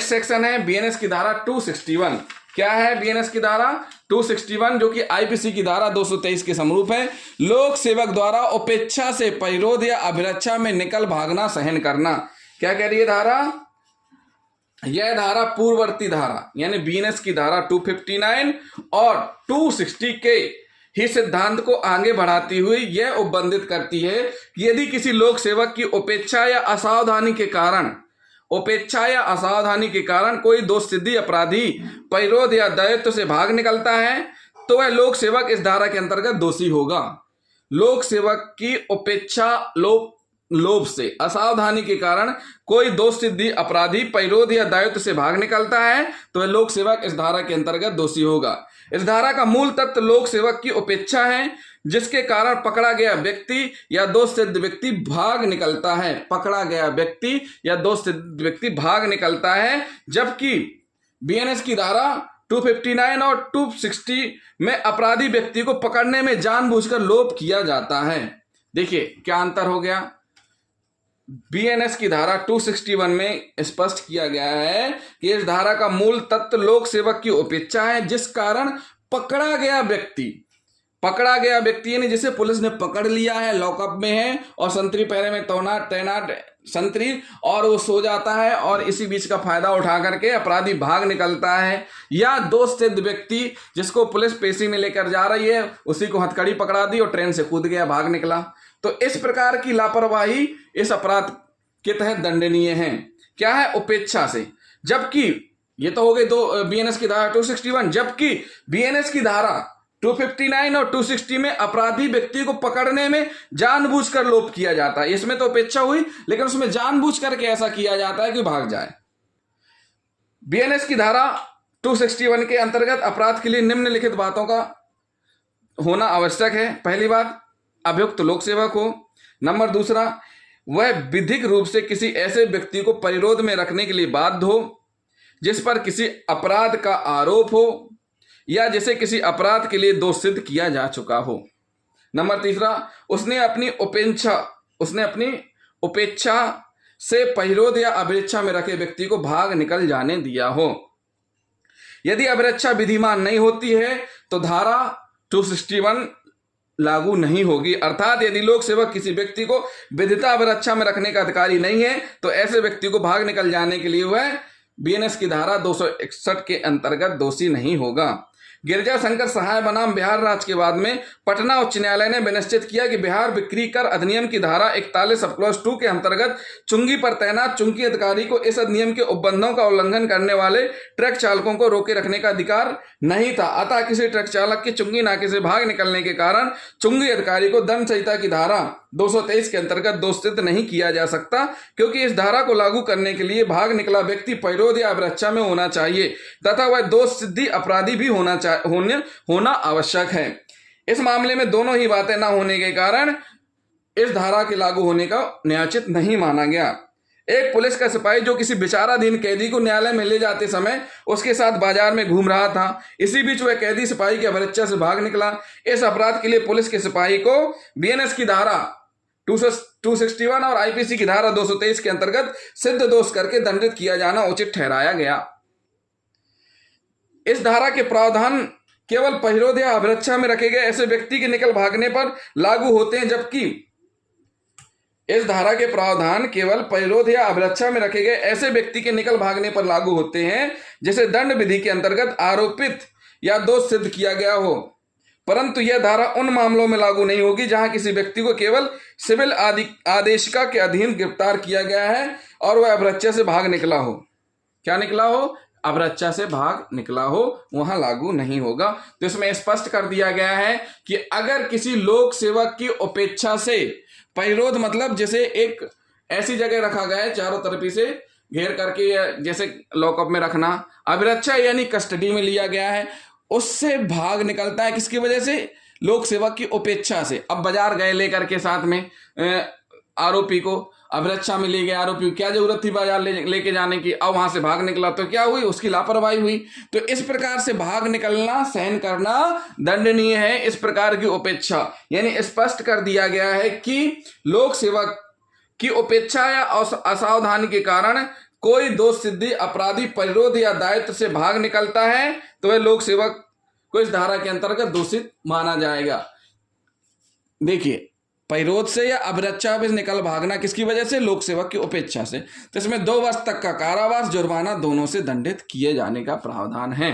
Next section है BNS की धारा 261। क्या है बीएनएस की धारा 261, जो कि आईपीसी की धारा 223 के समरूप है। लोक सेवक द्वारा उपेक्षा से परिरोध या अभिरक्षा में निकल भागना सहन करना। क्या कह रही है धारा? यह धारा पूर्ववर्ती धारा यानी बीएनएस की धारा 259 और 260 के ही सिद्धांत को आगे बढ़ाती हुई यह उपबंधित करती है कि यदि किसी लोक सेवक की उपेक्षा या असावधानी के कारण कोई दोष सिद्धि अपराधी परिरोध या दायित्व से भाग निकलता है तो वह लोक सेवक इस धारा के अंतर्गत दोषी होगा। लोक सेवक की उपेक्षा लोभ से असावधानी के कारण कोई दोष सिद्धि अपराधी परिरोध या दायित्व से भाग निकलता है तो वह लोक सेवक इस धारा के अंतर्गत दोषी होगा। इस धारा का मूल तत्व लोक सेवक की उपेक्षा है जिसके कारण पकड़ा गया व्यक्ति या दोष सिद्ध व्यक्ति भाग निकलता है। पकड़ा गया व्यक्ति या दोष सिद्ध व्यक्ति भाग निकलता है, जबकि बीएनएस की धारा 259 और 260 में अपराधी व्यक्ति को पकड़ने में जानबूझकर लोभ किया जाता है। देखिए क्या अंतर हो गया। बीएनएस की धारा 261 में स्पष्ट किया गया है कि इस धारा का मूल तत्व लोक सेवक की उपेक्षा है जिस कारण पकड़ा गया व्यक्ति यानी जिसे पुलिस ने पकड़ लिया है, लॉकअप में है और संतरी पहरे में तैनात संतरी, और वो सो जाता है और इसी बीच का फायदा उठा करके अपराधी भाग निकलता है, या दोष सिद्ध व्यक्ति जिसको पुलिस पेशी में लेकर जा रही है उसी को हथकड़ी पकड़ा दी और ट्रेन से कूद गया, भाग निकला। तो इस प्रकार की लापरवाही इस अपराध के तहत दंडनीय है। क्या है? उपेक्षा से। जबकि ये तो हो गई दो बीएनएस की धारा 261, जबकि बीएनएस की धारा 259 और 260 में अपराधी व्यक्ति को पकड़ने में जानबूझकर लोभ किया जाता है। इसमें तो उपेक्षा हुई लेकिन उसमें जानबूझ करके ऐसा किया जाता है कि भाग जाए। बीएनएस की धारा 261 के अंतर्गत अपराध के लिए निम्नलिखित बातों का होना आवश्यक है। पहली बात, अभियुक्त लोक सेवक हो। नंबर दूसरा, वह विधिक रूप से किसी ऐसे व्यक्ति को परिरोध में रखने के लिए बाध्य हो जिस पर किसी अपराध का आरोप हो या जिसे किसी अपराध के लिए दोष सिद्ध किया जा चुका हो। नंबर तीसरा, उसने अपनी उपेक्षा से परिरोध या अभिरक्षा में रखे व्यक्ति को भाग निकल जाने दिया हो। यदि अभिरक्षा विधिमान नहीं होती है तो धारा 261 लागू नहीं होगी। अर्थात यदि लोक सेवक किसी व्यक्ति को विधिता अभिरक्षा में रखने का अधिकारी नहीं है तो ऐसे व्यक्ति को भाग निकल जाने के लिए वह बीएनएस की धारा 261 के अंतर्गत दोषी नहीं होगा। गिरिजा शंकर सहाय बनाम बिहार राज्य के बाद में पटना उच्च न्यायालय ने विनिश्चित किया कि बिहार बिक्री कर अधिनियम की धारा 41 सब क्लॉज 2 के अंतर्गत चुंगी पर तैनात चुंगी अधिकारी को इस अधिनियम के उपबंधों का उल्लंघन करने वाले ट्रक चालकों को रोके रखने का अधिकार नहीं था। अतः किसी ट्रक चालक के चुंगी नाके से भाग निकलने के कारण चुंगी अधिकारी को दंड संहिता की धारा 223 के अंतर्गत दोष सिद्ध नहीं किया जा सकता, क्योंकि इस धारा को लागू करने के लिए भाग निकला व्यक्ति परिरोध या अभिरक्षा में होना चाहिए तथा वह दोष सिद्धि अपराधी भी होना आवश्यक है। इस मामले में दोनों ही बातें न होने के कारण इस धारा के लागू होने का न्यायोचित नहीं माना गया। एक पुलिस का सिपाही जो किसी विचाराधीन कैदी को न्यायालय में ले जाते समय उसके साथ बाजार में घूम रहा था, इसी बीच वह कैदी सिपाही की अभिरक्षा से भाग निकला। इस अपराध के लिए पुलिस के सिपाही को बीएनएस की धारा 261 और आईपीसी की धारा 223 के अंतर्गत सिद्ध दोष करके दंडित किया जाना उचित ठहराया गया। इस धारा के प्रावधान केवल परिरोध या अभिरक्षा में रखे गए ऐसे व्यक्ति के निकल भागने पर लागू होते हैं, जबकि इस धारा के प्रावधान केवल परिरोध या अभिरक्षा में रखे गए ऐसे व्यक्ति के निकल भागने पर लागू होते हैं जिसे दंड विधि के अंतर्गत आरोपित या दोष सिद्ध किया गया हो। परंतु यह धारा उन मामलों में लागू नहीं होगी जहां किसी व्यक्ति को केवल सिविल आदेशिका के अधीन गिरफ्तार किया गया है और वह अभिरक्षा से भाग निकला हो। क्या निकला हो? अभिरक्षा से भाग निकला हो, वहां लागू नहीं होगा। तो इसमें स्पष्ट कर दिया गया है कि अगर किसी लोक सेवक की उपेक्षा से परिरोध, मतलब जैसे एक ऐसी जगह रखा गया है चारों तरफ से घेर करके जैसे लॉकअप में रखना, अभिरक्षा यानी कस्टडी में लिया गया है, उससे भाग निकलता है। किसकी वजह से? लोक सेवक की उपेक्षा से। अब बाजार गए लेकर के साथ में आरोपी को अभिरक्षा में ले गए, आरोपी को क्या जरूरत थी बाजार लेके जाने की, अब वहां से भाग निकला तो क्या हुई? उसकी लापरवाही हुई। तो इस प्रकार से भाग निकलना, सहन करना दंडनीय है। इस प्रकार की उपेक्षा यानी स्पष्ट कर दिया गया है कि लोक सेवक की उपेक्षा या असावधानी के कारण कोई दोष सिद्धि अपराधी परिरोध या दायित्व से भाग निकलता है तो वह लोक सेवक को इस धारा के अंतर्गत दोषित माना जाएगा। देखिए, परिरोध से या अभिरक्षा से निकल भागना किसकी वजह से? लोक सेवक की उपेक्षा से। तो इसमें 2 वर्ष तक का कारावास, जुर्माना दोनों से दंडित किए जाने का प्रावधान है।